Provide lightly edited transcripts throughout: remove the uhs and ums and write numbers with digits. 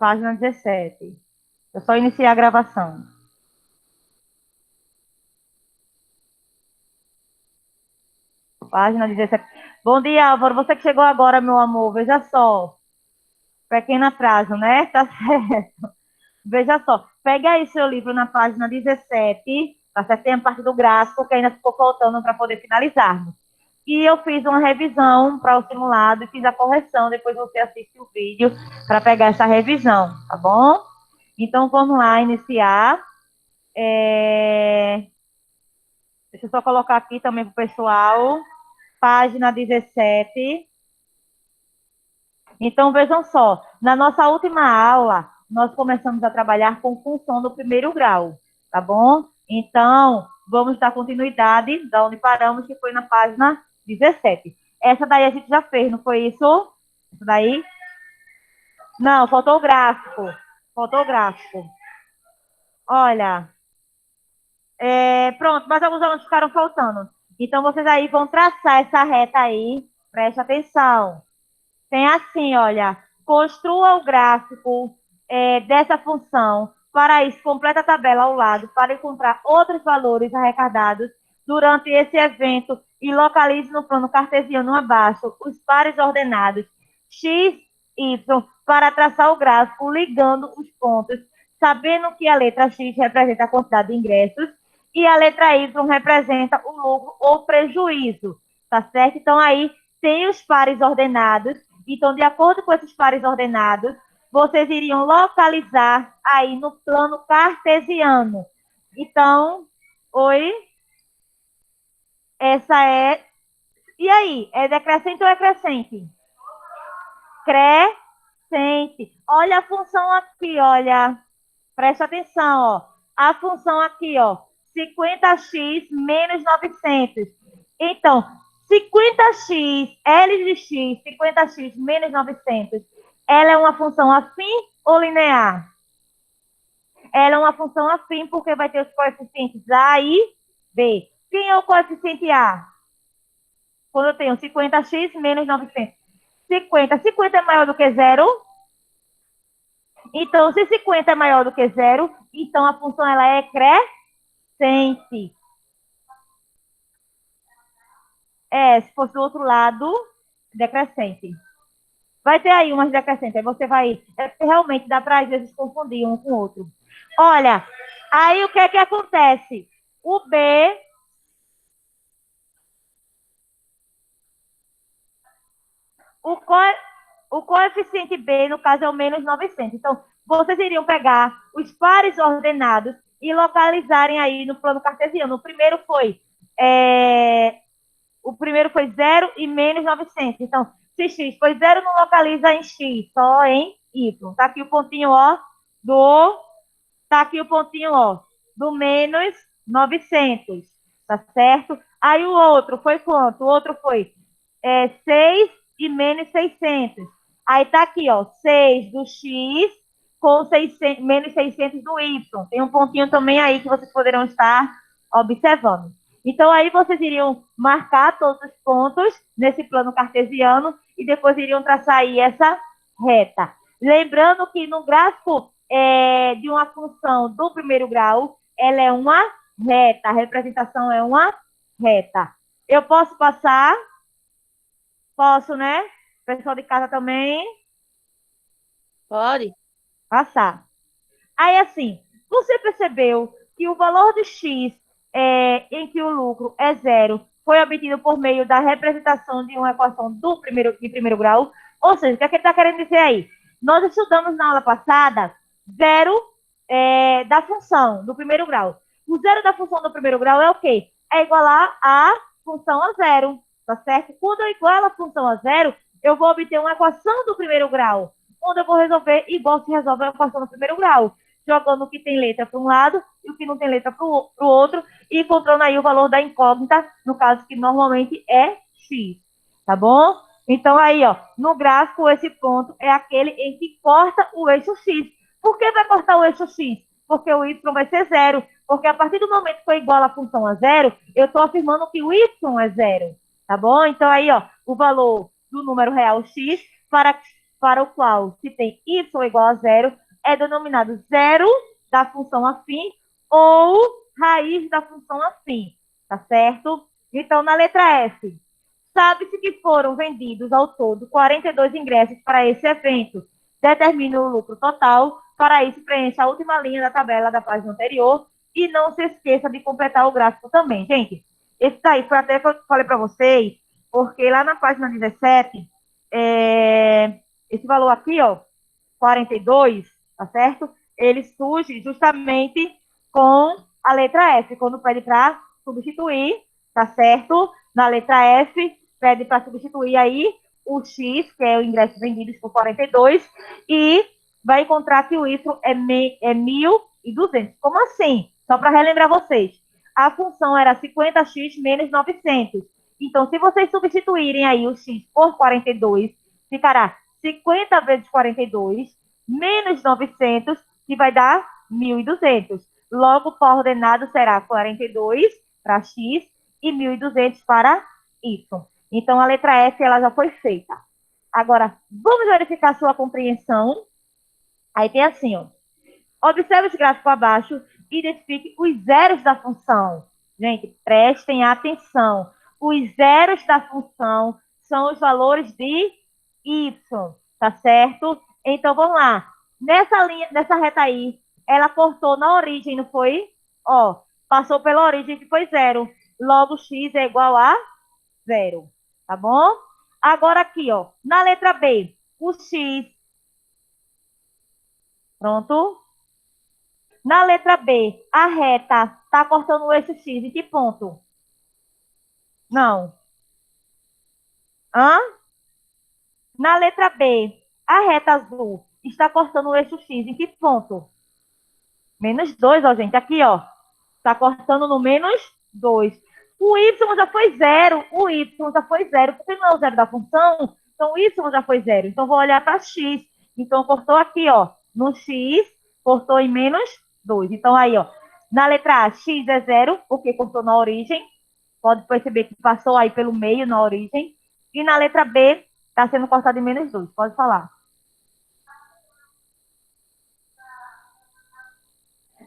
Página 17. Eu só iniciei a gravação. Página 17. Bom dia, Álvaro. Você que chegou agora, meu amor. Veja só. Pequeno atraso, né? Tá certo. Veja só. Pega aí seu livro na página 17. Tá certo? Tem a parte do gráfico que ainda ficou faltando para poder finalizarmos. E eu fiz uma revisão para o simulado e fiz a correção. Depois você assiste o vídeo para pegar essa revisão, tá bom? Então, vamos lá iniciar. Deixa eu só colocar aqui também para o pessoal. Página 17. Então, vejam só. Na nossa última aula, nós começamos a trabalhar com função do primeiro grau, tá bom? Então, vamos dar continuidade da onde paramos, que foi na página 17. Essa daí a gente já fez, não foi isso? Essa daí? Não, faltou o gráfico. Faltou o gráfico. Olha, pronto, mas alguns alunos ficaram faltando. Então, vocês aí vão traçar essa reta aí, preste atenção. Tem assim, olha, construa o gráfico dessa função. Para isso, completa a tabela ao lado para encontrar outros valores arrecadados durante esse evento e localize no plano cartesiano abaixo os pares ordenados x, y para traçar o gráfico ligando os pontos, sabendo que a letra x representa a quantidade de ingressos e a letra y representa o lucro ou prejuízo, tá certo? Então, aí tem os pares ordenados. Então, de acordo com esses pares ordenados, vocês iriam localizar aí no plano cartesiano. Então, oi? Essa é... E aí, é decrescente ou é crescente? Crescente. Olha a função aqui, olha. Presta atenção, ó. A função aqui, ó. 50x menos 900. Então, 50x, L de x, 50x menos 900, ela é uma função afim ou linear? Ela é uma função afim porque vai ter os coeficientes A e B. Quem é o coeficiente A? Quando eu tenho 50x menos 900. 50. 50 é maior do que zero? Então, se 50 é maior do que zero, então a função ela é crescente. Se fosse do outro lado, decrescente. Vai ter aí umas decrescentes, aí você vai... realmente dá para, às vezes, confundir um com o outro. Olha, aí o que é que acontece? O B... O coeficiente B, no caso, é o menos 900. Então, vocês iriam pegar os pares ordenados e localizarem aí no plano cartesiano. O primeiro foi 0 e menos 900. Então, se x foi 0, não localiza em x, só em y. Tá aqui o pontinho, ó, do menos 900, tá certo? Aí o outro foi quanto? O outro foi 6 e menos 600. Aí tá aqui, ó, 6 do x com 600, menos 600 do y. Tem um pontinho também aí que vocês poderão estar observando. Então, aí vocês iriam marcar todos os pontos nesse plano cartesiano e depois iriam traçar aí essa reta. Lembrando que no gráfico de uma função do primeiro grau, ela é uma reta, a representação é uma reta. Eu posso passar? Posso, né? O pessoal de casa também? Pode. Passar. Aí, assim, você percebeu que o valor de x em que o lucro é zero foi obtido por meio da representação de uma equação de primeiro grau? Ou seja, o que é que ele está querendo dizer aí? Nós estudamos na aula passada zero da função do primeiro grau. O zero da função do primeiro grau é o quê? É igualar a função a zero, tá certo? Quando eu igualo a função a zero, eu vou obter uma equação do primeiro grau, onde eu vou resolver igual se resolve a equação do primeiro grau, jogando o que tem letra para um lado e o que não tem letra para o outro, e encontrando aí o valor da incógnita, no caso que normalmente é x, tá bom? Então aí, ó, no gráfico, esse ponto é aquele em que corta o eixo x. Por que vai cortar o eixo x? Porque o y vai ser zero. Porque a partir do momento que eu igualo a função a zero, eu estou afirmando que o y é zero, tá bom? Então aí, ó, o valor do número real x para para o qual se tem y igual a zero, é denominado zero da função afim ou raiz da função afim, tá certo? Então, na letra F, sabe-se que foram vendidos ao todo 42 ingressos para esse evento. Determine o lucro total. Para isso, preencha a última linha da tabela da página anterior e não se esqueça de completar o gráfico também. Gente, esse daí foi até que eu falei para vocês, porque lá na página 17, esse valor aqui, ó, 42, tá certo? Ele surge justamente com a letra F, quando pede para substituir, tá certo? Na letra F, pede para substituir aí o X, que é o ingresso vendido por 42, e vai encontrar que o Y é 1.200. Como assim? Só para relembrar vocês. A função era 50x menos 900. Então, se vocês substituírem aí o X por 42, ficará 50 vezes 42 menos 900, que vai dar 1.200. Logo, o coordenado será 42 para X e 1.200 para Y. Então, a letra F ela já foi feita. Agora, vamos verificar sua compreensão. Aí tem assim, ó. Observe os gráficos abaixo e identifique os zeros da função. Gente, prestem atenção. Os zeros da função são os valores de y, tá certo? Então, vamos lá. Nessa linha, nessa reta aí, ela cortou na origem, não foi? Ó, passou pela origem que foi zero. Logo, x é igual a zero, tá bom? Agora aqui, ó, na letra B, o x. Pronto? Na letra B, a reta está cortando o eixo X em que ponto? Não. Hã? Na letra B, a reta azul está cortando o eixo X em que ponto? Menos 2, ó, gente. Aqui, ó. Está cortando no menos 2. O Y já foi zero. O Y já foi zero. Porque não é o zero da função, então o Y já foi zero. Então, vou olhar para X. Então, cortou aqui, ó. No X, cortou em menos 2. Então, aí, ó. Na letra A, X é zero, porque cortou na origem. Pode perceber que passou aí pelo meio na origem. E na letra B, está sendo cortado em menos 2. Pode falar.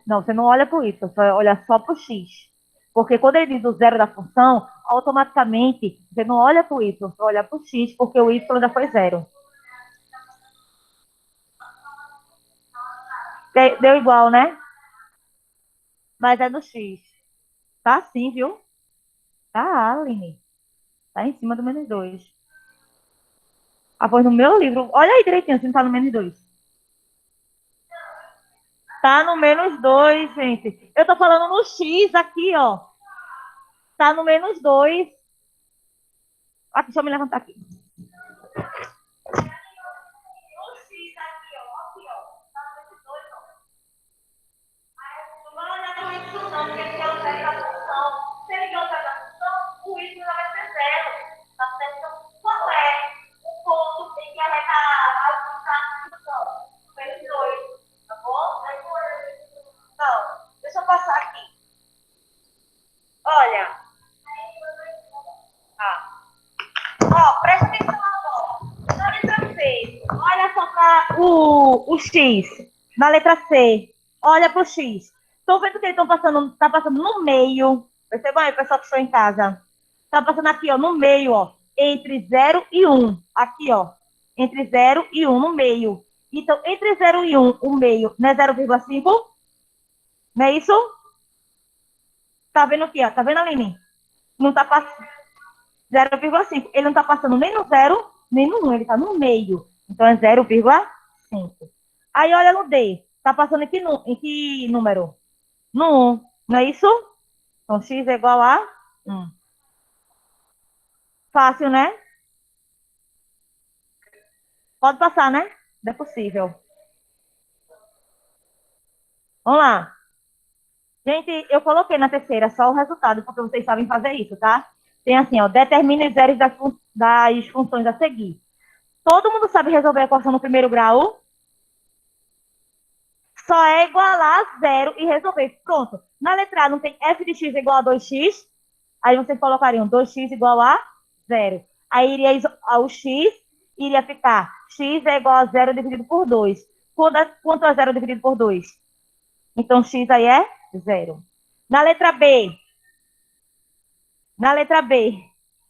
Não, você não olha para o Y, você olha só para o X. Porque quando ele diz o zero da função, automaticamente você não olha para o Y, você olha para o X, porque o Y já foi zero. Deu igual, né? Mas é no X. Tá sim, viu? Tá, Aline. Tá em cima do menos 2. Ah, pois no meu livro, olha aí direitinho se não tá no menos 2. Tá no menos 2, gente. Eu tô falando no X aqui, ó. Tá no menos 2. Aqui, deixa eu me levantar aqui. Deixa eu passar aqui. Olha. Ó, presta atenção agora. Na letra C, olha só para o X. Na letra C, olha para o X. Estão vendo que eles estão passando, tá passando no meio. Percebam aí, pessoal que estão em casa. Tá passando aqui, ó, no meio, ó. Entre 0 e 1. Aqui, ó. Entre 0 e 1, no meio. Então, entre 0 e 1, o meio, não é 0,5? Não é isso? Tá vendo aqui, ó? Tá vendo, Aline? Não tá passando 0,5. Ele não tá passando nem no 0, nem no 1. Ele tá no meio. Então, é 0,5. Aí, olha no D. Tá passando em que número? No 1. Não é isso? Então, x é igual a 1. Fácil, né? Pode passar, né? Não é possível. Vamos lá. Gente, eu coloquei na terceira só o resultado, porque vocês sabem fazer isso, tá? Tem assim, ó, determine os zeros das funções a seguir. Todo mundo sabe resolver a equação no primeiro grau? Só é igualar a zero e resolver. Pronto. Na letra A não tem f de x igual a 2x. Aí vocês colocariam 2x igual a zero. Aí iria o x iria ficar x é igual a 0 dividido por 2. Quanto é 0 dividido por 2? Então, x aí é 0. Na letra B,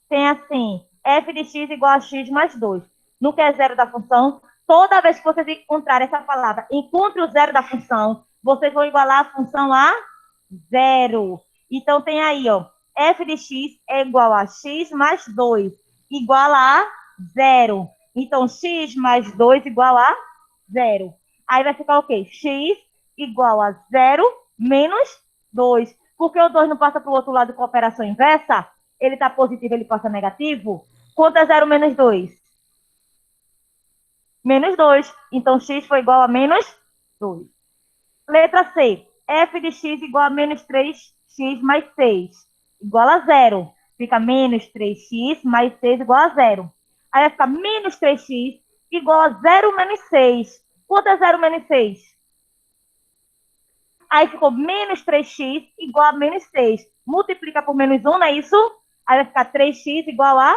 tem assim, f de x igual a x mais 2. No que é zero da função, toda vez que vocês encontrarem essa palavra, encontre o zero da função, vocês vão igualar a função a zero. Então, tem aí, ó, f de x é igual a x mais 2, igual a zero. Então, x mais 2 igual a zero. Aí vai ficar o quê? X igual a zero menos 2. Porque o 2 não passa para o outro lado com operação inversa? Ele está positivo, ele passa negativo? Quanto é 0 menos 2? Menos 2. Então, x foi igual a menos 2. Letra C. F de x igual a menos 3x mais 6. Igual a zero. Fica menos 3x mais 6 igual a zero. Aí vai ficar menos 3x igual a 0 menos 6. Quanto é 0 menos 6? Aí ficou menos 3x igual a menos 6. Multiplica por menos 1, não é isso? Aí vai ficar 3x igual a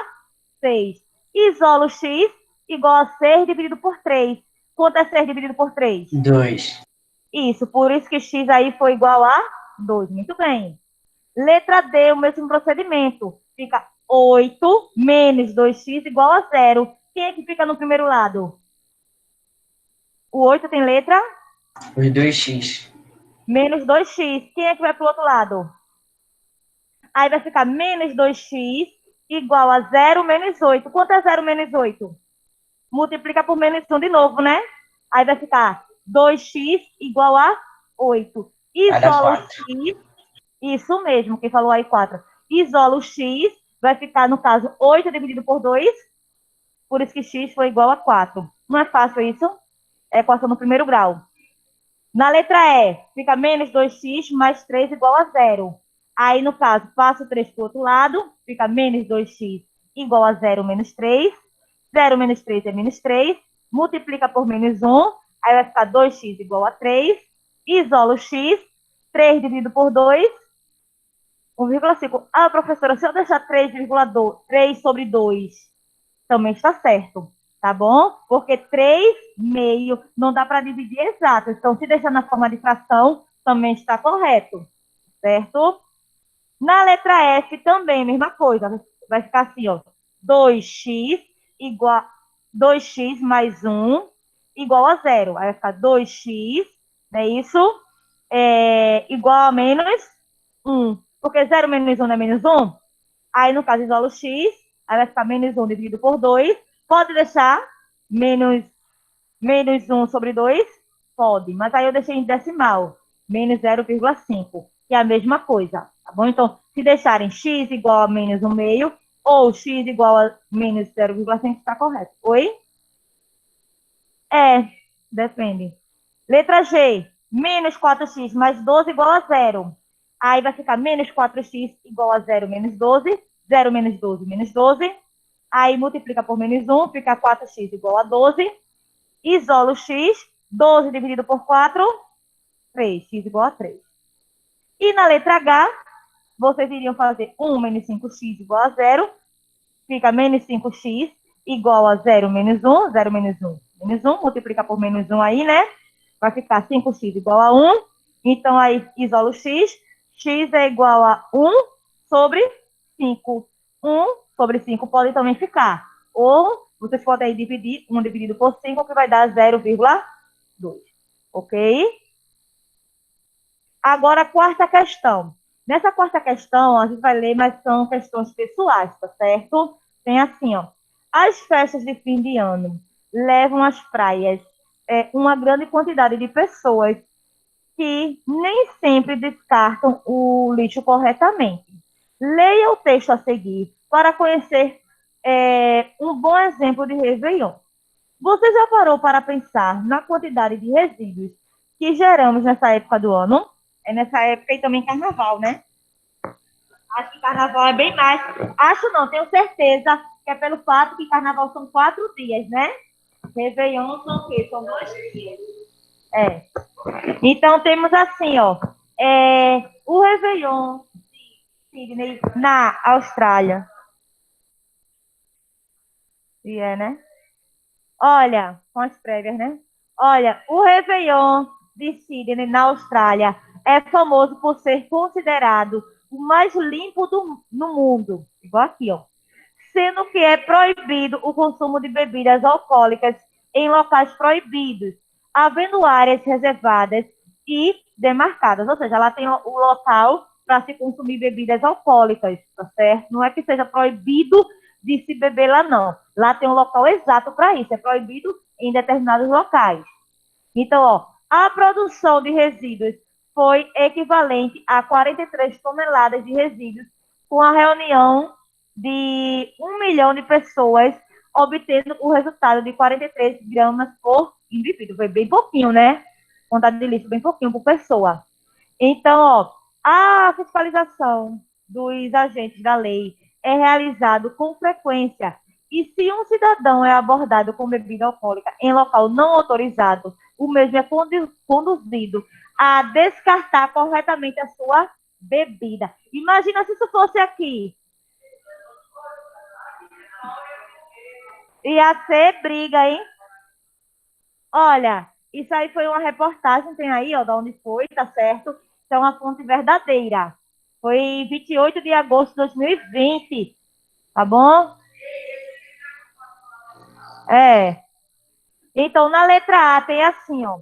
6. Isolo x igual a 6 dividido por 3. Quanto é 6 dividido por 3? 2. Isso, por isso que x aí foi igual a 2. Muito bem. Letra D, o mesmo procedimento. Fica 8 menos 2x igual a 0. Quem é que fica no primeiro lado? O 8 tem letra? Os 2x. Menos 2x. Quem é que vai para o outro lado? Aí vai ficar menos 2x igual a 0 menos 8. Quanto é 0 menos 8? Multiplica por menos 1 de novo, né? Aí vai ficar 2x igual a 8. Vai dar Isola o 4. x. Isso mesmo, quem falou aí 4. Isola o x. Vai ficar, no caso, 8 dividido por 2. Por isso que x foi igual a 4. Não é fácil isso? É equação no primeiro grau. Na letra E, fica menos 2x mais 3 igual a 0. Aí, no caso, passa o 3 para o outro lado, fica menos 2x igual a 0 menos 3. 0 menos 3 é menos 3. Multiplica por menos 1, aí vai ficar 2x igual a 3. Isola o x, 3 dividido por 2, 1,5. Ah, professora, se eu deixar 3,2, 3 sobre 2, também está certo, tá bom? Porque 3 meio não dá para dividir exato. Então, se deixar na forma de fração, também está correto, certo? Na letra F também, mesma coisa. Vai ficar assim, ó. 2x igual 2x mais 1 igual a 0. Aí vai ficar 2x, não é isso? Igual a menos 1. Porque 0 menos 1 não é menos 1? Aí, no caso, isola o x, aí vai ficar menos 1 dividido por 2. Pode deixar menos 1 sobre 2? Pode, mas aí eu deixei em decimal, menos 0,5, que é a mesma coisa, tá bom? Então, se deixarem x igual a menos 1 meio, ou x igual a menos 0,5, está correto. Oi? Depende. Letra G, menos 4x mais 12 igual a 0. Aí vai ficar menos 4x igual a 0 menos 12. 0 menos 12 menos 12. Aí multiplica por menos 1, fica 4x igual a 12. Isola o x, 12 dividido por 4, 3. X igual a 3. E na letra H, vocês iriam fazer 1 menos 5x igual a 0. Fica menos 5x igual a 0 menos 1. 0 menos 1 menos 1. Multiplica por menos 1 aí, né? Vai ficar 5x igual a 1. Então, aí, isola o x. X é igual a 1 sobre 5. 1 sobre 5 pode também ficar. Ou vocês podem dividir 1 dividido por 5, que vai dar 0,2. Ok? Agora, a quarta questão. Nessa quarta questão, a gente vai ler, mas são questões pessoais, tá certo? Tem assim, ó. As festas de fim de ano levam às praias uma grande quantidade de pessoas que nem sempre descartam o lixo corretamente. Leia o texto a seguir para conhecer um bom exemplo de Réveillon. Você já parou para pensar na quantidade de resíduos que geramos nessa época do ano? É nessa época e também carnaval, né? Acho que carnaval é bem mais. Acho não, tenho certeza que é pelo fato que carnaval são 4 dias, né? Réveillon são o quê? São 2 dias. É. Então temos assim, ó. O Réveillon de Sydney na Austrália. E né? Olha, com as prévias, né? Olha, o Réveillon de Sydney, na Austrália, é famoso por ser considerado o mais limpo no mundo. Igual aqui, ó. Sendo que é proibido o consumo de bebidas alcoólicas em locais proibidos, havendo áreas reservadas e demarcadas. Ou seja, lá tem o local para se consumir bebidas alcoólicas, tá certo? Não é que seja proibido de se beber lá, não. Lá tem um local exato para isso, é proibido em determinados locais. Então, ó, a produção de resíduos foi equivalente a 43 toneladas de resíduos, com a reunião de 1 milhão de pessoas, obtendo o resultado de 43 gramas por indivíduo. Foi bem pouquinho, né? Quantidade de lixo, bem pouquinho por pessoa. Então, ó, a fiscalização dos agentes da lei é realizado com frequência. E se um cidadão é abordado com bebida alcoólica em local não autorizado, o mesmo é conduzido a descartar corretamente a sua bebida. Imagina se isso fosse aqui. Ia ser briga, hein? Olha, isso aí foi uma reportagem, tem aí, ó, de onde foi, tá certo? Isso é uma fonte verdadeira. Foi 28 de agosto de 2020, tá bom? É. Então, na letra A tem assim, ó.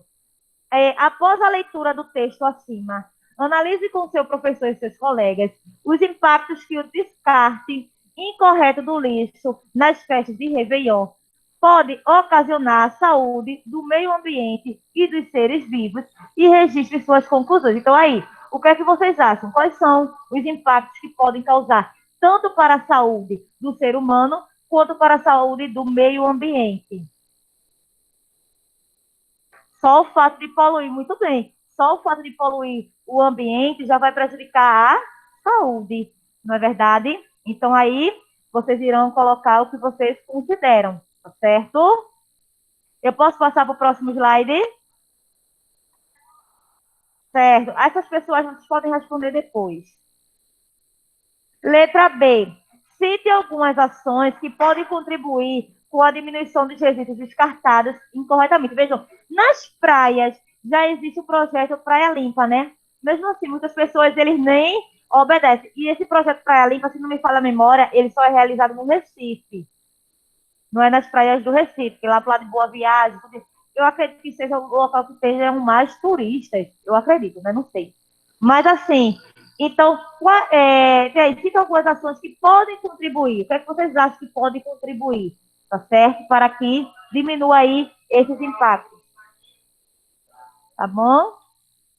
Após a leitura do texto acima, analise com seu professor e seus colegas os impactos que o descarte incorreto do lixo nas festas de Réveillon pode ocasionar à saúde do meio ambiente e dos seres vivos e registre suas conclusões. Então, aí, o que é que vocês acham? Quais são os impactos que podem causar tanto para a saúde do ser humano quanto para a saúde do meio ambiente? Só o fato de poluir, muito bem, só o fato de poluir o ambiente já vai prejudicar a saúde, não é verdade? Então aí vocês irão colocar o que vocês consideram, tá certo? Eu posso passar para o próximo slide? Certo. Essas pessoas vocês podem responder depois. Letra B. Cite algumas ações que podem contribuir com a diminuição dos resíduos descartados incorretamente. Vejam, nas praias já existe o projeto Praia Limpa, né? Mesmo assim, muitas pessoas eles nem obedecem. E esse projeto Praia Limpa, se não me falha a memória, ele só é realizado no Recife. Não é nas praias do Recife, que lá para lado de Boa Viagem. Eu acredito que seja o local que tenham mais turistas. Eu acredito, né? Não sei. Mas assim, então, cita algumas ações que podem contribuir. O que é que vocês acham que podem contribuir, tá certo? Para que diminua aí esses impactos, tá bom?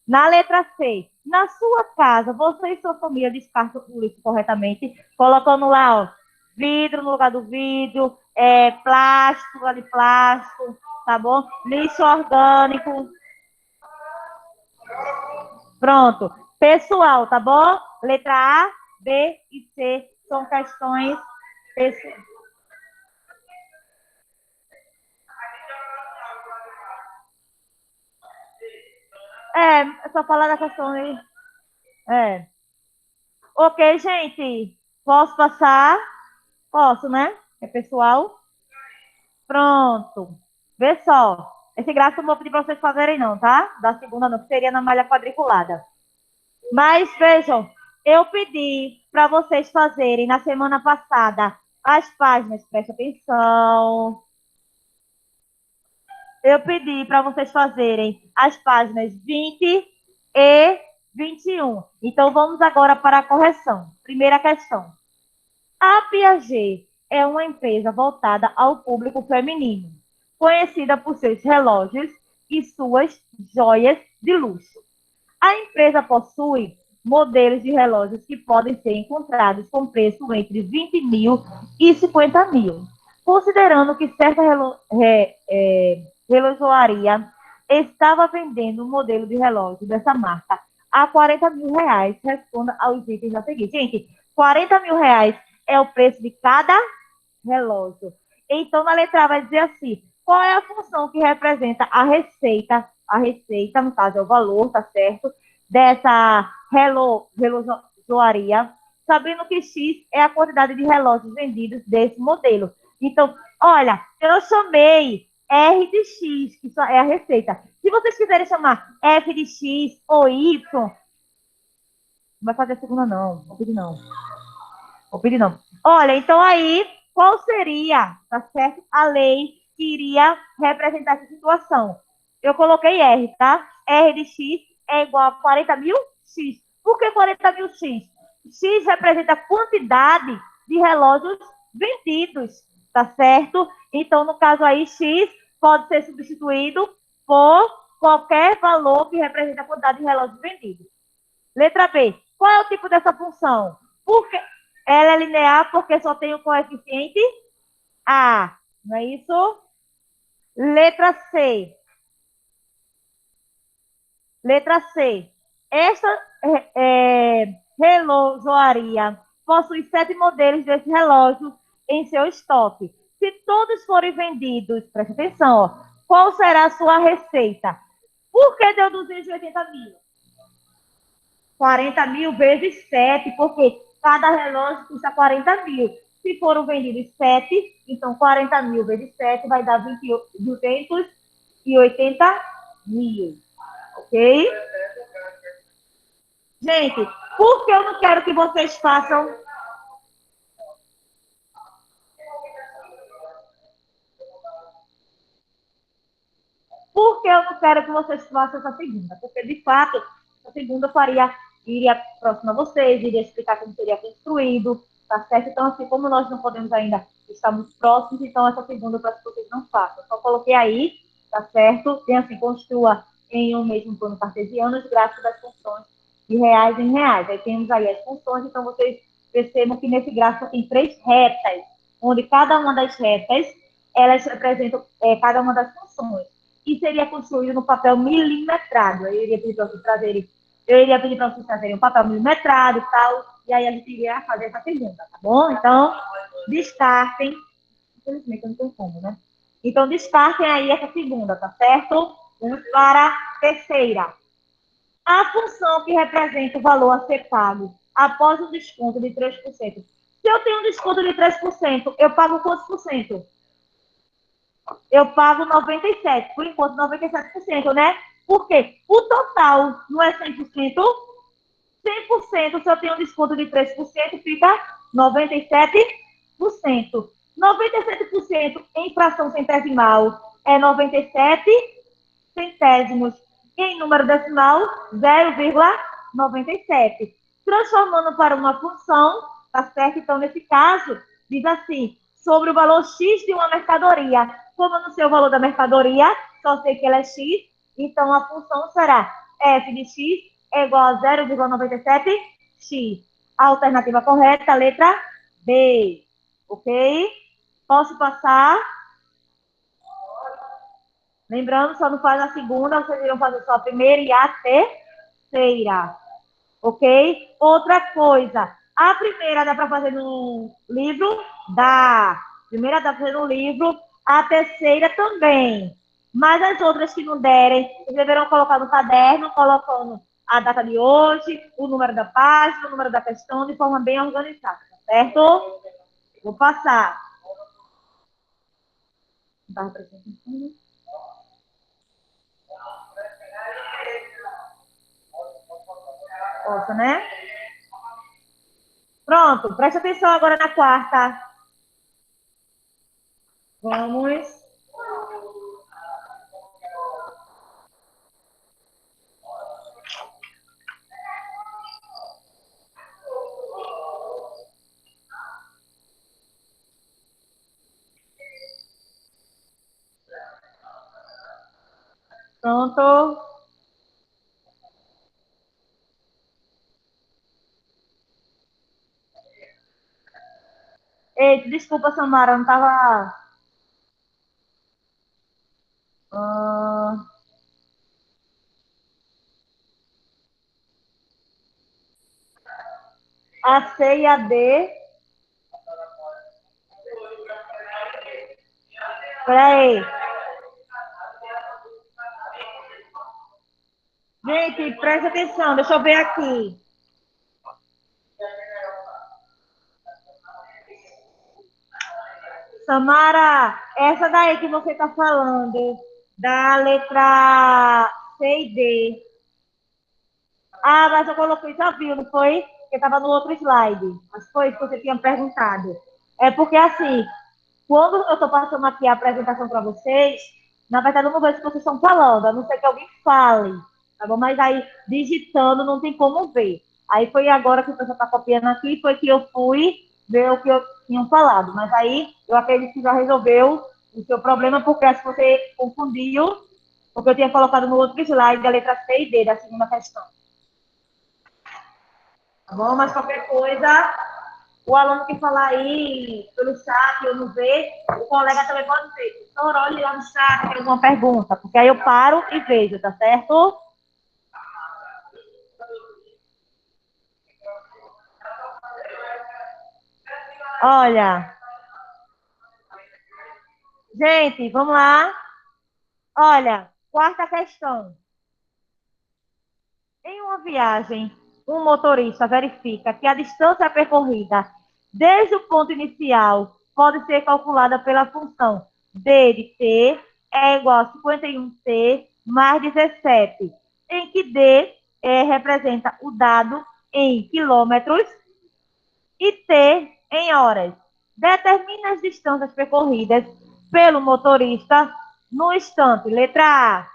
Na letra C, na sua casa, você e sua família descartam o lixo corretamente, colocando lá, ó, vidro no lugar do vidro, plástico no lugar de plástico, tá bom? Lixo orgânico. Pronto. Pessoal, tá bom? Letra A, B e C são questões pessoais. É só falar da questão aí. É. Ok, gente. Posso passar? Posso, né? É pessoal? Pronto. Vê só. Esse gráfico não vou pedir para vocês fazerem, não, tá? Da segunda não, que seria na malha quadriculada. Mas vejam, eu pedi para vocês fazerem na semana passada as páginas, preste atenção. Eu pedi para vocês fazerem as páginas 20 e 21. Então vamos agora para a correção. Primeira questão. A Piaget é uma empresa voltada ao público feminino, conhecida por seus relógios e suas joias de luxo. A empresa possui modelos de relógios que podem ser encontrados com preço entre 20 mil e 50 mil, considerando que certa relojoaria estava vendendo um modelo de relógio dessa marca a 40 mil reais. Responda aos itens a seguir. Gente, 40 mil reais é o preço de cada relógio. Então, na letra A vai dizer assim, qual é a função que representa a receita, no caso é o valor, tá certo, dessa relojoaria, sabendo que X é a quantidade de relógios vendidos desse modelo. Então, Olha, eu chamei R de X, que é a receita. Se vocês quiserem chamar F de X ou Y, não vai fazer a segunda, não. Vou pedir não. Vou pedir não. Olha, então aí, qual seria, tá certo? A lei que iria representar essa situação? Eu coloquei R, tá? R de X é igual a 40 mil X. Por que 40 mil X? X representa a quantidade de relógios vendidos, tá certo? Então, no caso aí, X pode ser substituído por qualquer valor que representa a quantidade de relógios vendidos. Letra B. Qual é o tipo dessa função? Porque ela é linear porque só tem o coeficiente A. Não é isso? Letra C. Letra C. Esta relojoaria possui 7 modelos desse relógio em seu estoque. Se todos forem vendidos, preste atenção, ó, qual será a sua receita? Por que deu 280 mil? 40 mil vezes 7, porque cada relógio custa 40 mil. Se foram vendidos 7, então 40 mil vezes 7 vai dar 280 mil. Ok? Gente, por que eu não quero que vocês façam... Por que eu não quero que vocês façam essa segunda? Porque, de fato, essa segunda iria próxima a vocês, iria explicar como seria construído, tá certo? Então, assim, como nós não podemos ainda estar muito próximos, então essa segunda eu peço que vocês não façam. Eu só coloquei aí, tá certo? Tem assim, construa em um mesmo plano cartesiano os gráficos das funções de reais em reais. Aí temos aí as funções, então vocês percebam que nesse gráfico tem 3 retas, onde cada uma das retas, elas representam cada uma das funções e seria construído no papel milimetrado. Eu iria pedir para vocês trazerem um papel milimetrado e tal, e aí a gente iria fazer essa pergunta, tá bom? Então, descartem. Infelizmente, eu não tenho como, né? Então, descartem aí essa segunda, tá certo? Vamos para a terceira. A função que representa o valor a ser pago após o desconto de 3%. Se eu tenho um desconto de 3%, eu pago quantos por cento? Eu pago 97%, por enquanto 97%, né? Por quê? O total não é 100%? 100%, se eu tenho um desconto de 3%, fica 97%. 97% em fração centesimal é 97 centésimos. Em número decimal, 0,97. Transformando para uma função, tá certo? Então, nesse caso, diz assim, sobre o valor X de uma mercadoria. Como eu não sei o valor da mercadoria, só sei que ela é X, então a função será f de X é igual a 0,97x. A alternativa correta, letra B. Ok? Posso passar? Lembrando, só não faz a segunda, vocês irão fazer só a primeira e a terceira. Ok? Outra coisa, a primeira dá para fazer no livro? Dá. A primeira dá para fazer no livro, a terceira também. Mas as outras que não derem, vocês deverão colocar no caderno, colocando a data de hoje, o número da página, o número da questão, de forma bem organizada, tá certo? Vou passar. Posso, né? Pronto, preste atenção agora na quarta. Vamos. Pronto. Eita, desculpa, Samara, eu não tava. A C e a D. Peraí. Gente, presta atenção, deixa eu ver aqui. Samara, essa daí que você está falando, da letra C e D. Ah, mas eu coloquei, já viu, não foi? Porque estava no outro slide. Mas foi isso que você tinha perguntado. É porque, assim, quando eu estou passando aqui a apresentação para vocês, na verdade eu não vejo o que vocês estão falando, a não ser que alguém fale, tá bom? Mas aí, digitando, não tem como ver. Aí foi agora que o pessoal está copiando aqui, foi que eu fui ver o que eu tinha falado. Mas aí, eu acredito que já resolveu o seu problema, porque acho que você confundiu, porque eu tinha colocado no outro slide a letra C e D da segunda questão. Tá bom? Mas qualquer coisa, o aluno que falar aí pelo chat ou no ver, o colega também pode ver. Professor, olhe lá no chat, tem alguma pergunta, porque aí eu paro e vejo, tá certo? Olha, gente, vamos lá. Olha, quarta questão. Em uma viagem, um motorista verifica que a distância percorrida desde o ponto inicial pode ser calculada pela função d de t é igual a 51t mais 17, em que d representa o dado em quilômetros e t em horas. Determine as distâncias percorridas pelo motorista no instante. Letra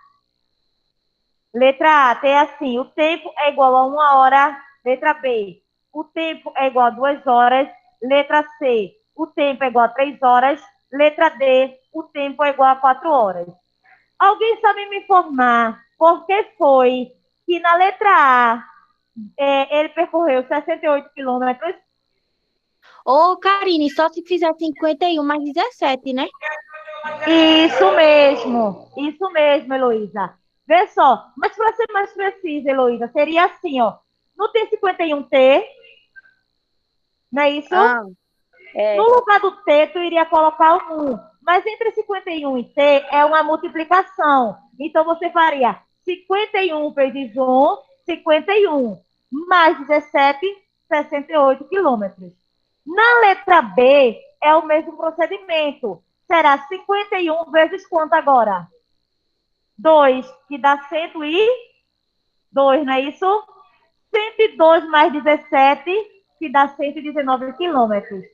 A, tem assim, o tempo é igual a 1 hora. Letra B, o tempo é igual a 2 horas. Letra C, o tempo é igual a 3 horas. Letra D, o tempo é igual a 4 horas. Alguém sabe me informar por que foi que na letra A ele percorreu 68 quilômetros? Ô, Karine, só se fizer 51 mais 17, né? Isso mesmo, Heloísa. Vê só, mas para ser mais precisa, Heloísa, seria assim, ó. Não tem 51T, não é isso? Ah, No é. lugar do T, tu iria colocar o 1. Mas entre 51 e T é uma multiplicação. Então, você faria 51 vezes 1, 51. Mais 17, 68 quilômetros. Na letra B, é o mesmo procedimento. Será 51 vezes quanto agora? 2, que dá 102, não é isso? 102 mais 17, que dá 119 quilômetros,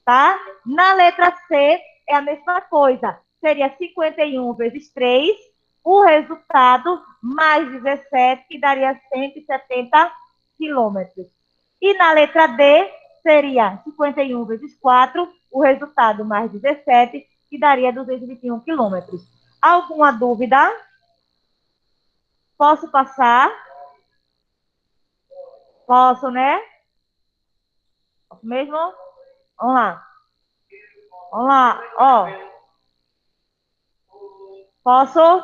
tá? Na letra C, é a mesma coisa. Seria 51 vezes 3, o resultado, mais 17, que daria 170 quilômetros. E na letra D, seria 51 vezes 4, o resultado, mais 17, que daria 221 quilômetros. Alguma dúvida? Posso passar? Posso, né? Posso mesmo? Vamos lá. Vamos lá, ó. Posso?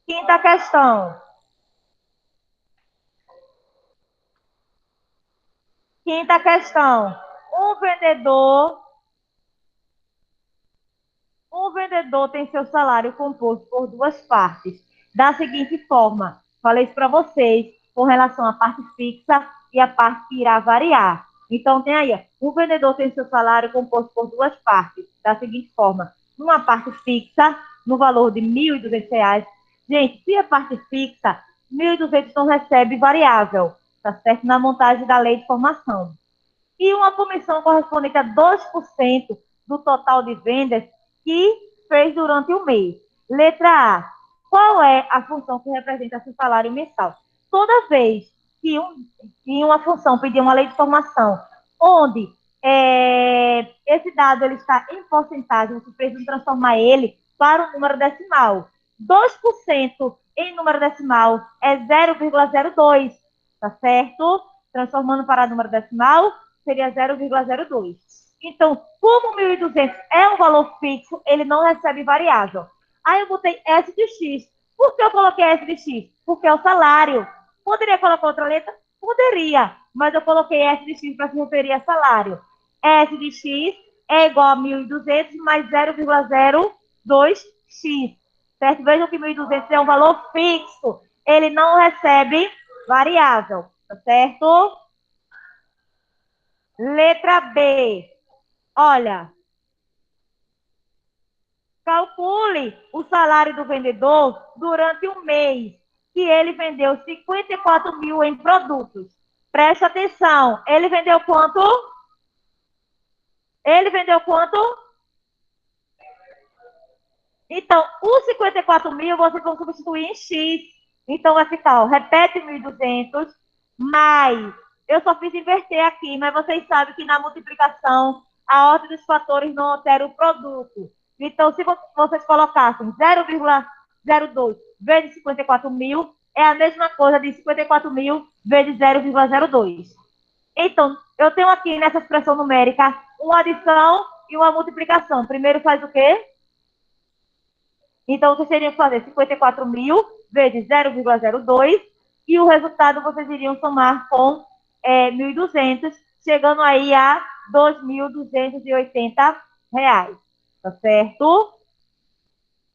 Quinta questão. Quinta questão. Um vendedor, um vendedor tem seu salário composto por duas partes. Da seguinte forma, falei isso para vocês, com relação à parte fixa e a parte que irá variar. Então, tem aí, ó, um vendedor tem seu salário composto por duas partes. Da seguinte forma, uma parte fixa, no valor de R$ 1.200. Gente, se a parte fixa, 1.200 não recebe variável, tá certo? Na montagem da lei de formação. E uma comissão correspondente a 2% do total de vendas que fez durante o mês. Letra A. Qual é a função que representa seu salário mensal? Toda vez que uma função pedir uma lei de formação, onde esse dado ele está em porcentagem, você precisa transformar ele para um número decimal. 2% em número decimal é 0,02, tá certo? Transformando para número decimal, seria 0,02. Então, como 1.200 é um valor fixo, ele não recebe variável. Aí eu botei S de X. Por que eu coloquei S de X? Porque é o salário. Poderia colocar outra letra? Poderia, mas eu coloquei S de X para se referir a salário. S de X é igual a 1.200 mais 0,02x. Certo? Vejam que 1.200 é um valor fixo. Ele não recebe variável. Tá certo? Letra B. Olha, calcule o salário do vendedor durante um mês que ele vendeu 54 mil em produtos. Preste atenção. Ele vendeu quanto? Ele vendeu quanto? Então, os 54 mil vocês vão substituir em X. Então, vai ficar, ó, repete 1.200, mais. Eu só fiz inverter aqui, mas vocês sabem que na multiplicação, a ordem dos fatores não altera o produto. Então, se vocês colocassem 0,02 vezes 54 mil, é a mesma coisa de 54 mil vezes 0,02. Então, eu tenho aqui nessa expressão numérica uma adição e uma multiplicação. Primeiro faz o quê? Então, vocês teriam que fazer 54 mil vezes 0,02 e o resultado vocês iriam somar com 1.200, chegando aí a 2.280 reais. Tá certo?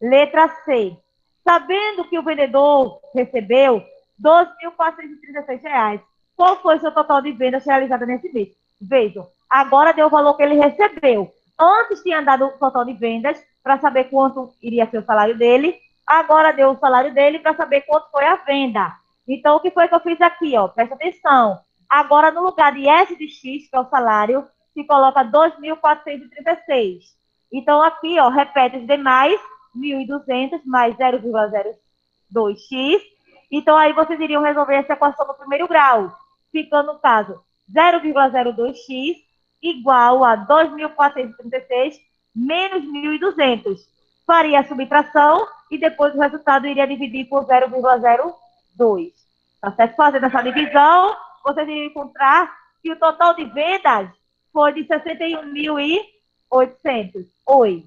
Letra C. Sabendo que o vendedor recebeu 12.436 reais, qual foi o seu total de vendas realizada nesse mês? Vejam, agora deu o valor que ele recebeu. Antes tinha dado o total de vendas para saber quanto iria ser o salário dele. Agora deu o salário dele para saber quanto foi a venda. Então, o que foi que eu fiz aqui? Ó? Presta atenção. Agora, no lugar de S de X, que é o salário, se coloca 2.436. Então, aqui, ó, repete os demais, 1.200 mais 0,02x. Então, aí vocês iriam resolver essa equação no primeiro grau, ficando, no caso, 0,02x igual a 2.436 menos 1.200. Faria a subtração e depois o resultado iria dividir por 0,02. Tá certo? Fazendo essa divisão, vocês iriam encontrar que o total de vendas foi de 61.800. Oi.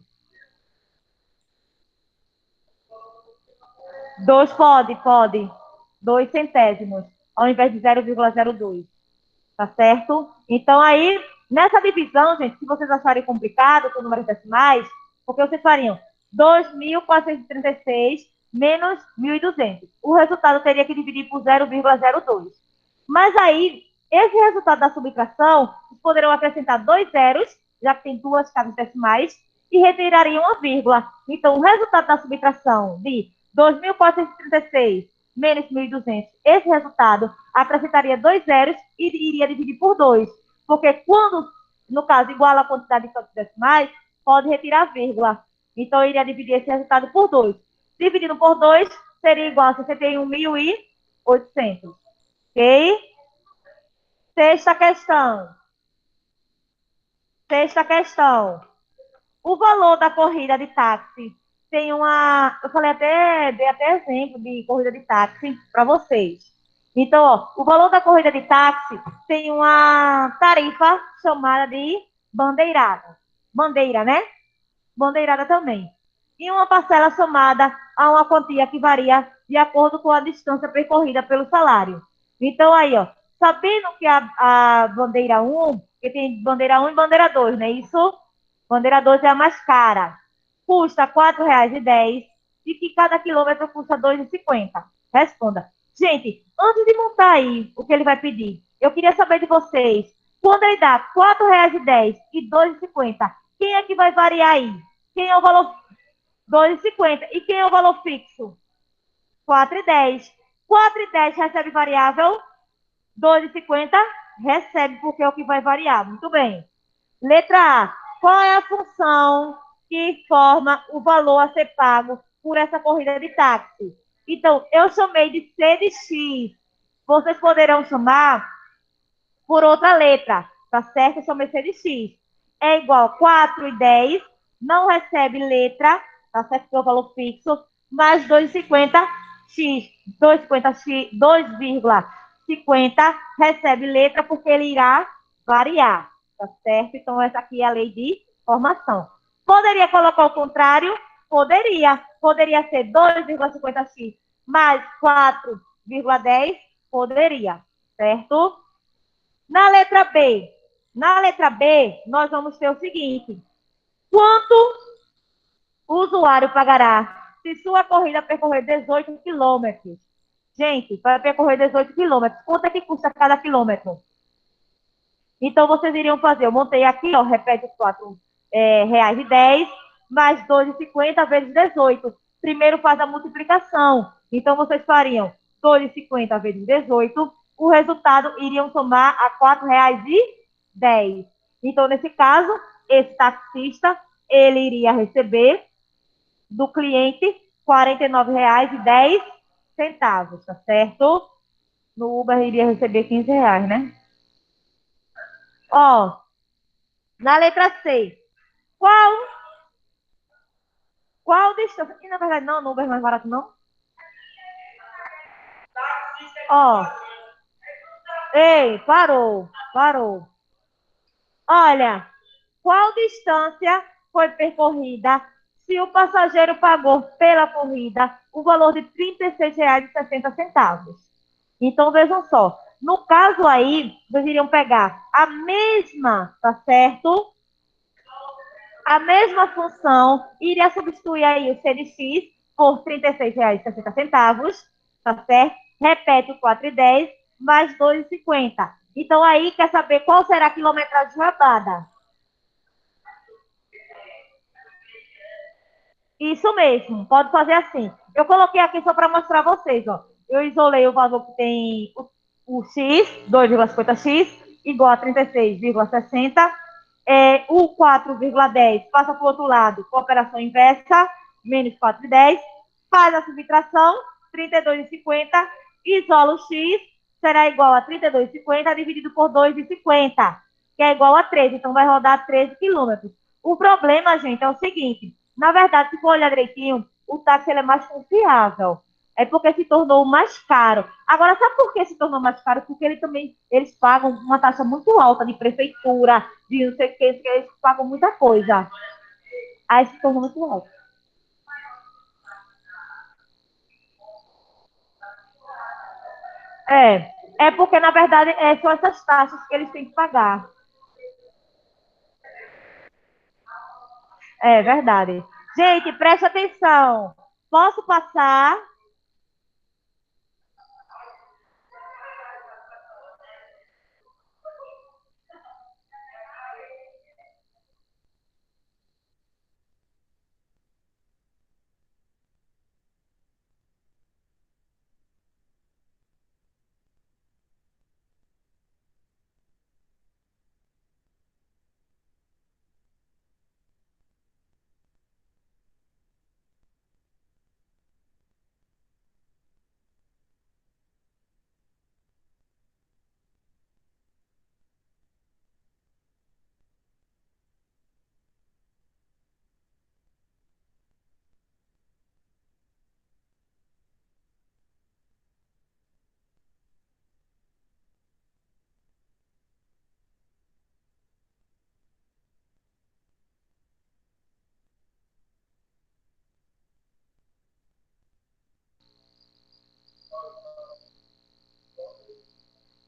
2 pode. 2 centésimos, ao invés de 0,02. Tá certo? Então, aí, nessa divisão, gente, se vocês acharem complicado com números decimais, porque vocês fariam 2.436 menos 1.200. O resultado teria que dividir por 0,02. Mas aí, esse resultado da subtração, vocês poderão acrescentar 2 zeros, já que tem duas casas decimais, e retirariam uma vírgula. Então, o resultado da subtração de 2.436 menos 1.200, esse resultado acrescentaria 2 zeros e iria dividir por 2. Porque quando, no caso, iguala a quantidade de campos decimais, pode retirar a vírgula. Então, eu iria dividir esse resultado por 2. Dividido por 2 seria igual a 61.800. Ok? Sexta questão. Sexta questão. O valor da corrida de táxi tem uma. Eu falei até, dei até exemplo de corrida de táxi para vocês. Então, ó, o valor da corrida de táxi tem uma tarifa chamada de bandeirada. Bandeira, né? Bandeirada também. E uma parcela somada a uma quantia que varia de acordo com a distância percorrida pelo salário. Então, aí, ó, sabendo que a bandeira 1, que tem bandeira 1 e bandeira 2, não é isso? Bandeira 2 é a mais cara. Custa R$ 4,10 e que cada quilômetro custa R$ 2,50. Responda. Gente, antes de montar aí o que ele vai pedir, eu queria saber de vocês, quando ele dá R$ 4,10 e R$ 2,50, quem é que vai variar aí? Quem é o valor 2,50? E quem é o valor fixo? 4,10. 4,10 recebe variável? 2,50 recebe, porque é o que vai variar. Muito bem. Letra A. Qual é a função que forma o valor a ser pago por essa corrida de táxi? Então, eu chamei de C de X. Vocês poderão chamar por outra letra, tá certo? Eu chamei C de X. É igual a 4,10, não recebe letra, tá certo? Que é o valor fixo, mais 2,50x. 2,50 recebe letra porque ele irá variar, tá certo? Então, essa aqui é a lei de formação. Poderia colocar o contrário? Poderia. Poderia ser 2,50x mais 4,10? Poderia, certo? Na letra B, nós vamos ter o seguinte: quanto o usuário pagará se sua corrida percorrer 18 quilômetros? Gente, vai percorrer 18 quilômetros. Quanto é que custa cada quilômetro? Então, vocês iriam fazer, eu montei aqui, ó, repete os reais e 10, mais 2,50 vezes 18. Primeiro faz a multiplicação. Então, vocês fariam 2,50 vezes 18. O resultado iriam somar a R$ 4,10. Então, nesse caso, esse taxista, ele iria receber do cliente R$ 49,10, tá certo? No Uber iria receber R$ 15, né? Ó, na letra C, qual, qual distância? E na verdade, não, no Uber é mais barato, não? Ó, ei, parou, parou. Olha, qual distância foi percorrida se o passageiro pagou pela corrida o valor de R$ 36,60? Então, vejam só. No caso aí, vocês iriam pegar a mesma, tá certo? A mesma função, iria substituir aí o C de X por R$ 36,60, tá certo? Repete o 4,10 mais 2,50. Então, aí, quer saber qual será a quilometragem rodada? Isso mesmo, pode fazer assim. Eu coloquei aqui só para mostrar a vocês, ó. Eu isolei o valor que tem o X, 2,50x, igual a 36,60. O 4,10 passa para o outro lado, com operação inversa, menos 4,10. Faz a subtração, 32,50. Isola o X, será igual a 32,50 dividido por 2,50, que é igual a 13. Então, vai rodar 13 quilômetros. O problema, gente, é o seguinte. Na verdade, se for olhar direitinho, o táxi ele é mais confiável. É porque se tornou mais caro. Agora, sabe por que se tornou mais caro? Porque eles pagam uma taxa muito alta de prefeitura, de não sei o que, eles pagam muita coisa. Aí se tornou muito alto. É porque, na verdade, são essas taxas que eles têm que pagar. É verdade. Gente, preste atenção. Posso passar?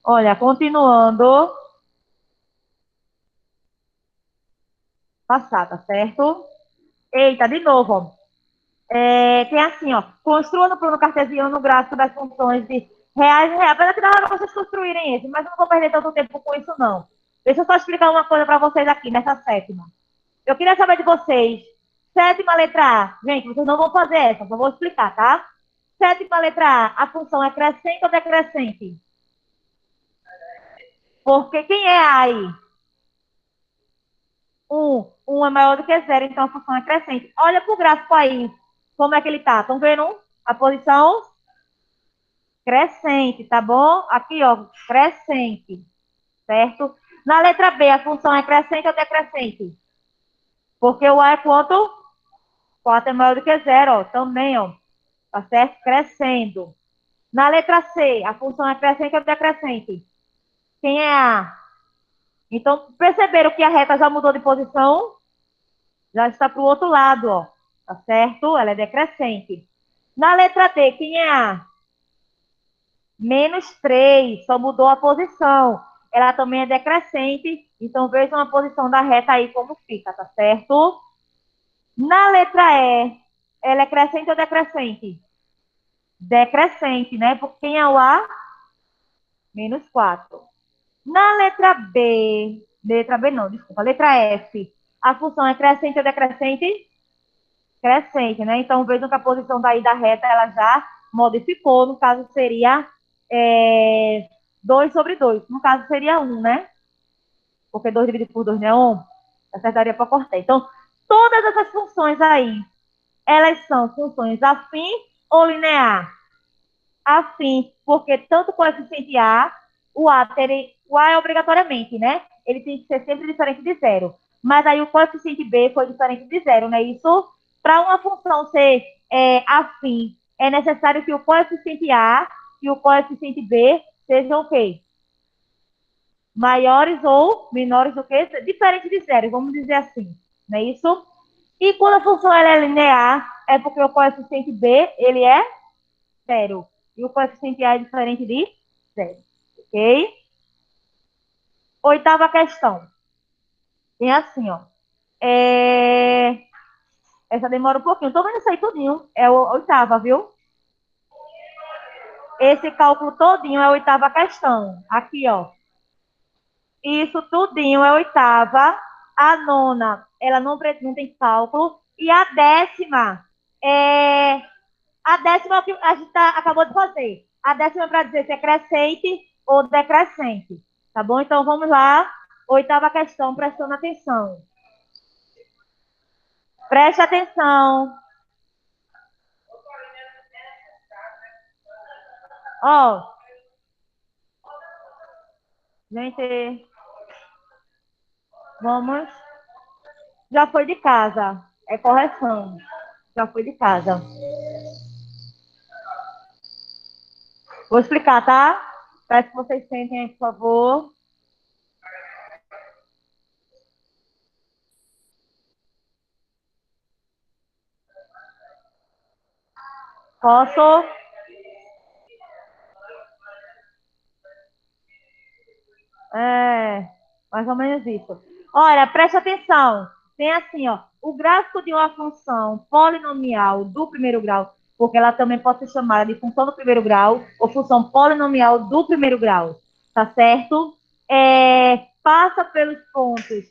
Olha, continuando. Passar, tá certo? Eita, de novo, ó. Tem assim, ó. Construa no plano cartesiano o gráfico das funções de reais e reais. Apesar que dá para vocês construírem esse, mas eu não vou perder tanto tempo com isso, não. Deixa eu só explicar uma coisa para vocês aqui, nessa sétima. Eu queria saber de vocês. Sétima letra A. Gente, vocês não vão fazer essa, só vou explicar, tá? Sétima letra A. A função é crescente ou decrescente? Porque quem é A aí? 1. 1 é maior do que 0, então a função é crescente. Olha para o gráfico aí. Como é que ele está? Estão vendo a posição? Crescente, tá bom? Aqui, ó, crescente, certo? Na letra B, a função é crescente ou decrescente? Porque o A é quanto? 4 é maior do que 0, ó. Também, ó. Tá certo? Crescendo. Na letra C, a função é crescente ou decrescente? Quem é A? Então, perceberam que a reta já mudou de posição? Já está para o outro lado, ó. Tá certo? Ela é decrescente. Na letra D, quem é A? Menos 3, só mudou a posição. Ela também é decrescente, então vejam a posição da reta aí como fica, tá certo? Na letra E, ela é crescente ou decrescente? Decrescente, né? Porque quem é o A? Menos 4. Na letra B não, desculpa, letra F, a função é crescente ou decrescente? Crescente, né? Então, vejam que a posição daí da reta, ela já modificou, no caso seria 2 sobre 2, no caso seria 1, né? Porque 2 dividido por 2 não é 1, acertaria para cortar. Então, todas essas funções aí, elas são funções afim ou linear? Afim, porque tanto o coeficiente A, o A é obrigatoriamente, né? Ele tem que ser sempre diferente de zero. Mas aí o coeficiente B foi diferente de zero, né? Isso, para uma função ser afim, é necessário que o coeficiente A e o coeficiente B sejam o quê? Maiores ou menores do que? Diferente de zero, vamos dizer assim, não é isso? E quando a função ela é linear, é porque o coeficiente B, ele é zero. E o coeficiente A é diferente de zero. Ok? Oitava questão. Tem assim, ó. Essa demora um pouquinho. Tô vendo isso aí tudinho. É a oitava, viu? Esse cálculo todinho é a oitava questão. Aqui, ó. Isso tudinho é a oitava. A nona, ela não tem cálculo. E a décima é a décima é o que a gente acabou de fazer. A décima é para dizer se é crescente ou decrescente. Tá bom? Então vamos lá. Oitava questão, prestando atenção. Preste atenção. Ó, gente, vamos. Já foi de casa. É correção. Já foi de casa. Vou explicar, tá? Peço que vocês sentem aí, por favor. Posso? É, mais ou menos isso. Olha, preste atenção. Tem assim, ó, o gráfico de uma função polinomial do primeiro grau, porque ela também pode ser chamada de função do primeiro grau ou função polinomial do primeiro grau, tá certo? Passa pelos pontos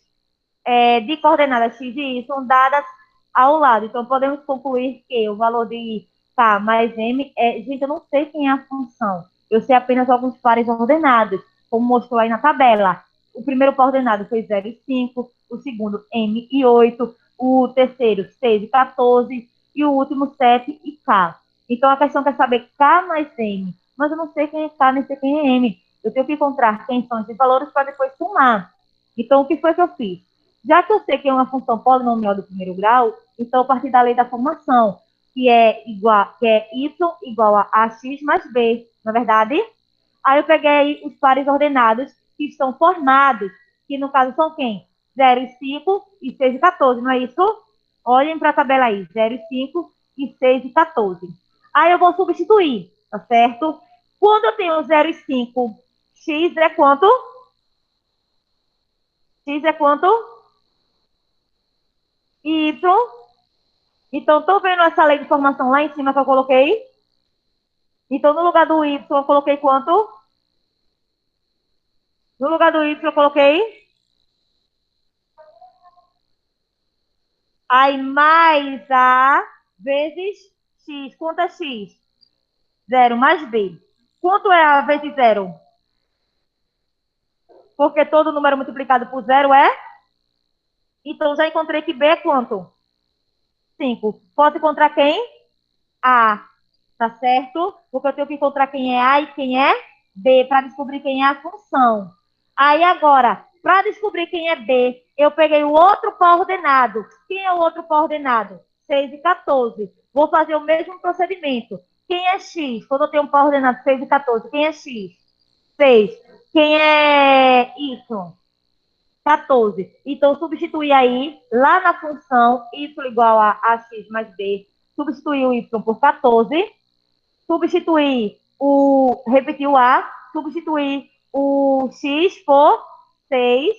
de coordenadas x e y são dadas ao lado. Então, podemos concluir que o valor de k mais m é... Gente, eu não sei quem é a função. Eu sei apenas alguns pares ordenados, como mostrou aí na tabela. O primeiro par ordenado foi 0 e 5, o segundo m e 8, o terceiro 6 e 14, e o último 7 e k. Então, a questão quer saber k mais m, mas eu não sei quem é k, nem sei quem é m. Eu tenho que encontrar quem são esses valores para depois somar. Então, o que foi que eu fiz? Já que eu sei que é uma função polinomial do primeiro grau, então, a partir da lei da formação, que é y igual a ax mais b, na verdade? Aí eu peguei os pares ordenados que estão formados, que no caso são quem? 0 e 5 e 6 e 14, não é isso? Olhem para a tabela aí, 0 e 5 e 6 e 14. Aí eu vou substituir, tá certo? Quando eu tenho 0 e 5, x é quanto? X é quanto? Y. Então, estou vendo essa lei de formação lá em cima que eu coloquei? Então, no lugar do Y, eu coloquei quanto? No lugar do Y, eu coloquei? Aí, mais A vezes X. Quanto é X? 0 mais B. Quanto é A vezes 0? Porque todo número multiplicado por 0 é? Então, já encontrei que B é quanto? 5. Posso encontrar quem? A. Tá certo? Porque eu tenho que encontrar quem é A e quem é B para descobrir quem é a função. Aí agora, para descobrir quem é B, eu peguei o outro coordenado. Quem é o outro coordenado? 6 e 14. Vou fazer o mesmo procedimento. Quem é X? Quando eu tenho um coordenado 6 e 14, quem é X? 6. Quem é Y? 14. Então, substituir aí, lá na função y igual a ax mais b, substituir o y por 14, repetir o A, substituir o X por 6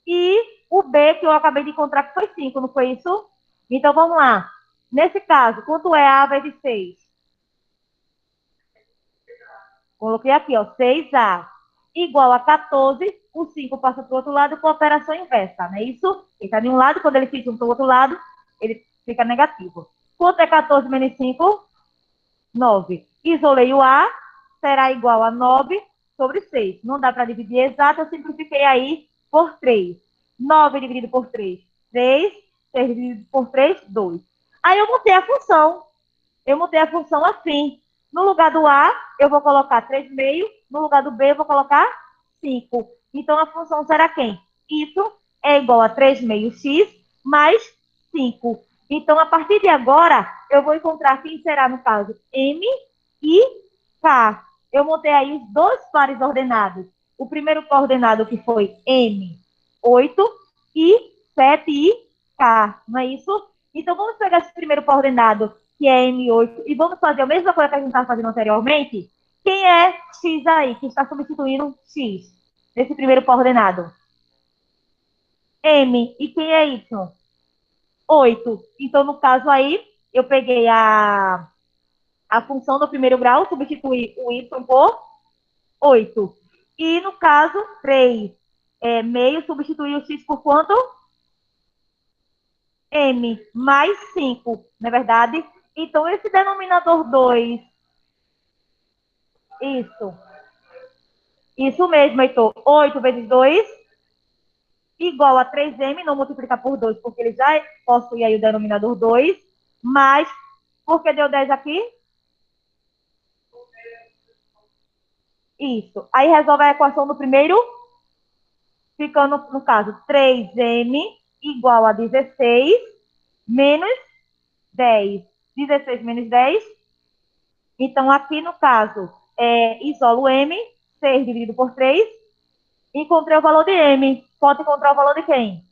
e o B que eu acabei de encontrar que foi 5, não foi isso? Então vamos lá. Nesse caso, quanto é A vezes 6? Coloquei aqui, ó, 6A igual a 14, o 5 passa para o outro lado com a operação inversa, não é isso? Ele está de um lado, quando ele fica para o outro lado, ele fica negativo. Quanto é 14 menos 5? 9. Isolei o A, será igual a 9 sobre 6. Não dá para dividir exato, eu simplifiquei aí por 3. 9 dividido por 3, 3. 6 dividido por 3, 2. Aí eu montei a função. Eu mudei a função assim. No lugar do A, eu vou colocar 3,5. No lugar do B, eu vou colocar 5. Então, a função será quem? Isso é igual a 3,5x mais 5. Então, a partir de agora, eu vou encontrar quem será, no caso, M e K. Eu montei aí os dois pares ordenados. O primeiro coordenado que foi M, 8, e 7 e K. Não é isso? Então, vamos pegar esse primeiro coordenado que é M8, e vamos fazer a mesma coisa que a gente estava fazendo anteriormente? Quem é X aí, que está substituindo X, nesse primeiro coordenado? M. E quem é Y? 8. Então, no caso aí, eu peguei a função do primeiro grau, substituí o Y por 8. E, no caso, 3 meio, substituí o X por quanto? M, mais 5, não é verdade? Então, esse denominador 2, isso mesmo, Heitor. 8 vezes 2 igual a 3M, não multiplicar por 2, porque ele já possui aí o denominador 2, mais, porque deu 10 aqui? Isso. Aí resolve a equação do primeiro, ficando, no caso, 3M igual a 16 menos 10. 16 menos 10. Então, aqui no caso, isolo M, 6 dividido por 3. Encontrei o valor de M. Pode encontrar o valor de quem?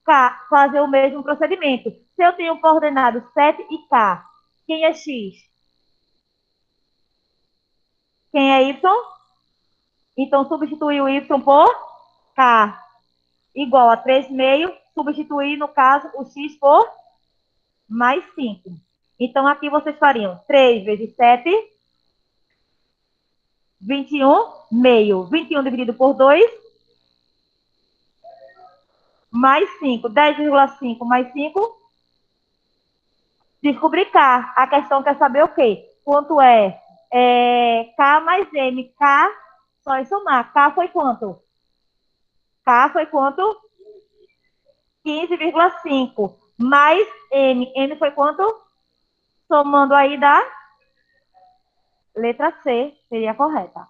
K, fazer o mesmo procedimento. Se eu tenho coordenado 7 e K, quem é X? Quem é Y? Então, substituir o Y por K, igual a 3,5. Substituir, no caso, o X por mais 5. Então, aqui vocês fariam 3 vezes 7, 21, meio. 21 dividido por 2, mais 5. 10,5 mais 5. Descobrir K. A questão quer saber o quê? Quanto K mais M. K, só é somar. K foi quanto? K foi quanto? 15,5. Mais M. M foi quanto? Somando aí da letra C, seria a correta.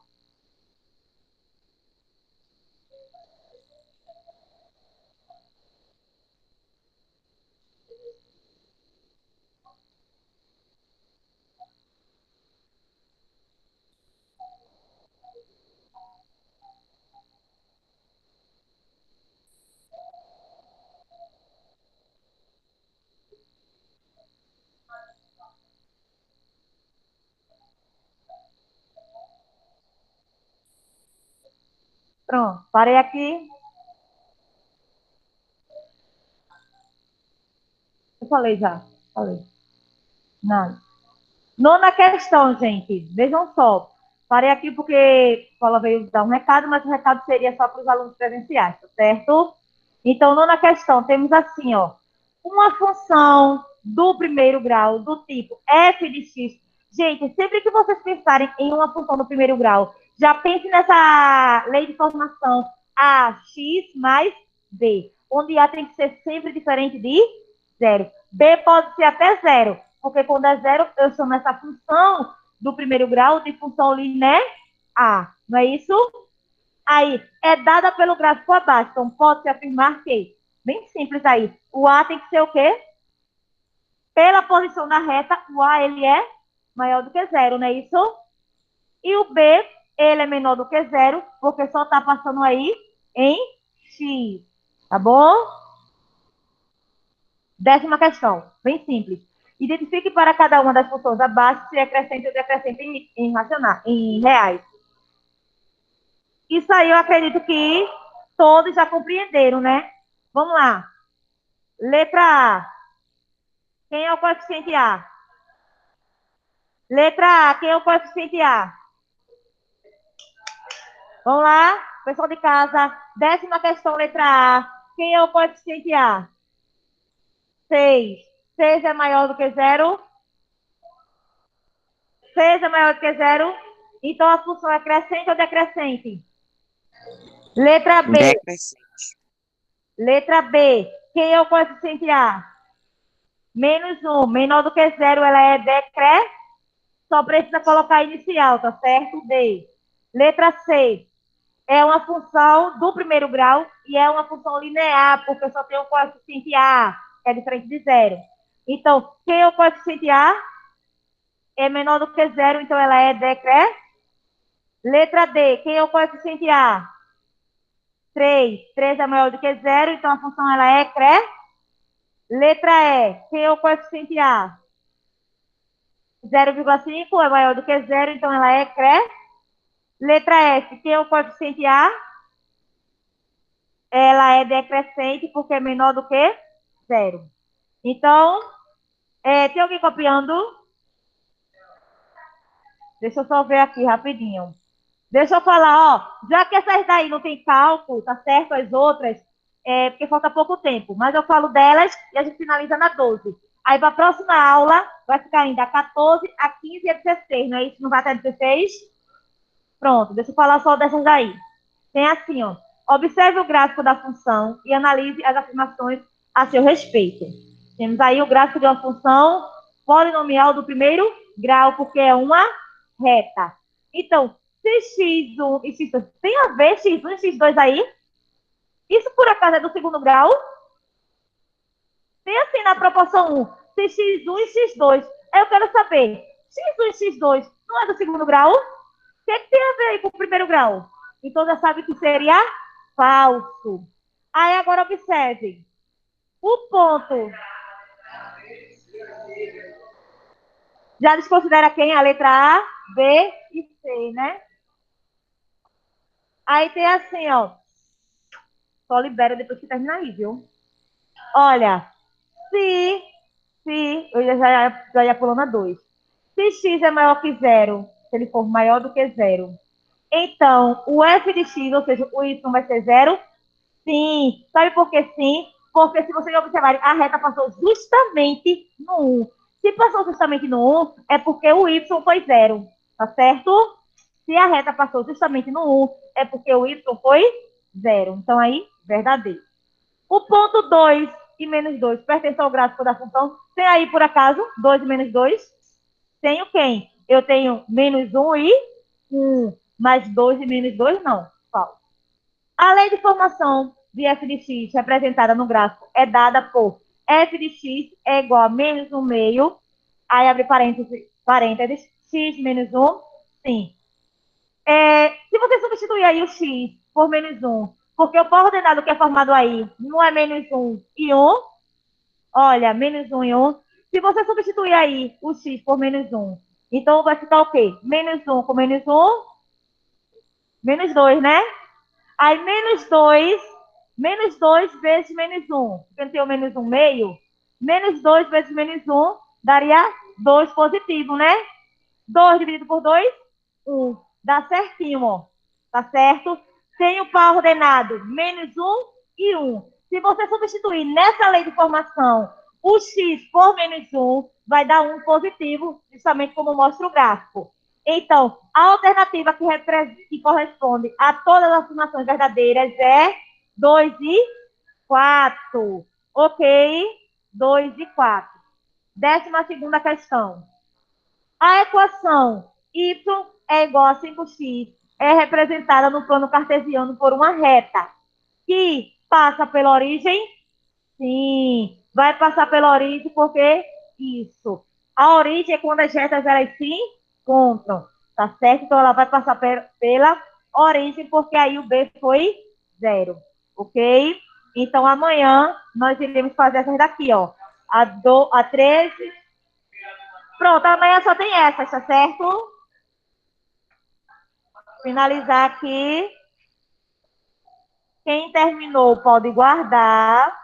Pronto, parei aqui. Eu falei já. Falei. Não. Nona questão, gente. Vejam só. Parei aqui porque a Paula veio dar um recado, mas o recado seria só para os alunos presenciais, tá certo? Então, nona questão, temos assim, ó. Uma função do primeiro grau do tipo f de x. Gente, sempre que vocês pensarem em uma função do primeiro grau, já pense nessa lei de formação ax mais b, onde a tem que ser sempre diferente de zero. B pode ser até zero, porque quando é zero, eu chamo essa função do primeiro grau de função linear, não é isso? Aí, é dada pelo gráfico abaixo, então pode-se afirmar que, bem simples aí, o A tem que ser o quê? Pela posição na reta, o A ele é maior do que zero, não é isso? E o B, ele é menor do que zero, porque só está passando aí em X, tá bom? 10ª questão, bem simples. Identifique para cada uma das funções abaixo se acrescenta ou decrescenta em reais. Isso aí eu acredito que todos já compreenderam, né? Vamos lá. Letra A. Quem é o coeficiente A? Letra A, quem é o coeficiente A? Vamos lá, pessoal de casa. 10ª questão, letra A. Quem é o coeficiente A? 6. 6 é maior do que 0? 6 é maior do que 0? Então a função é crescente ou decrescente? Letra B. Decrescente. Letra B. Quem é o coeficiente A? -1. Menor do que 0, ela é decrescente. Só precisa colocar inicial, tá certo? D. Letra C. É uma função do primeiro grau e é uma função linear, porque só tem o coeficiente A, que é diferente de 0. Então, quem é o coeficiente A? É menor do que 0, então ela é decrescente. Letra D. Quem é o coeficiente A? 3. 3 é maior do que 0, então a função ela é crescente. Letra E. Quem é o coeficiente A? 0,5 é maior do que 0, então ela é crescente. Letra F. Quem é o coeficiente A? Ela é decrescente porque é menor do que 0. Então, tem alguém copiando? Deixa eu só ver aqui rapidinho. Deixa eu falar, ó. Já que essas daí não tem cálculo, tá certo? As outras, porque falta pouco tempo. Mas eu falo delas e a gente finaliza na 12. Aí, para a próxima aula, vai ficar ainda a 14, a 15 e a 16, não é isso? Não vai até 16? Pronto, deixa eu falar só dessas daí. Tem assim, ó. Observe o gráfico da função e analise as afirmações a seu respeito. Temos aí o gráfico de uma função polinomial do primeiro grau, porque é uma reta. Então, se x1 e x2 tem a ver x1 e x2 aí? Isso por acaso é do segundo grau? Tem assim na proporção 1, se x1 e x2. Aí eu quero saber, x1 e x2 não é do segundo grau? O que tem a ver aí com o primeiro grau? Então já sabe que seria falso. Aí agora observe. O ponto. Já desconsidera quem? A letra A, B e C, né? Aí tem assim, ó. Só libera depois que terminar aí, viu? Olha, eu já ia pulando a 2. Se x é maior que 0, se ele for maior do que 0, então o f de x, ou seja, o y vai ser 0? Sim. Sabe por que sim? Porque se vocês observarem, a reta passou justamente no 1. Se passou justamente no 1, é porque o y foi 0. Tá certo? Se a reta passou justamente no 1, é porque o y foi 0. Então aí, verdadeiro. O ponto 2 e menos 2 pertence ao gráfico da função. Tem aí, por acaso, 2 e menos 2? Tenho quem? Eu tenho menos 1 e 1. Mas 2 e menos 2 não. Falso. A lei de formação de f de x representada no gráfico é dada por f de x é igual a menos 1 meio, aí abre parênteses, x menos 1, sim. Se você substituir aí o x por menos 1, porque o coordenado que é formado aí não é menos 1 e 1, olha, menos 1 e 1, se você substituir aí o x por menos 1, então vai ficar o quê? Menos 1 com menos 1, menos 2, né? Aí, menos 2 vezes menos 1. Porque tem o menos 1 meio. Menos 2 vezes menos 1 daria 2 positivo, né? 2 dividido por 2, 1. Dá certinho, ó. Tá certo? Tem o par ordenado menos 1 e 1. Se você substituir nessa lei de formação o x por menos 1, vai dar 1 positivo, justamente como mostra o gráfico. Então, a alternativa que corresponde a todas as afirmações verdadeiras é 2 e 4. Ok? 2 e 4. 12ª questão. A equação y é igual a 5x é representada no plano cartesiano por uma reta que passa pela origem? Sim, vai passar pela origem porque isso. A origem é quando as retas elas se encontram, tá certo? Então ela vai passar pela origem porque aí o B foi 0, ok? Então amanhã nós iremos fazer essas daqui, ó. A 13. Pronto, amanhã só tem essas, tá certo? Finalizar aqui. Quem terminou pode guardar.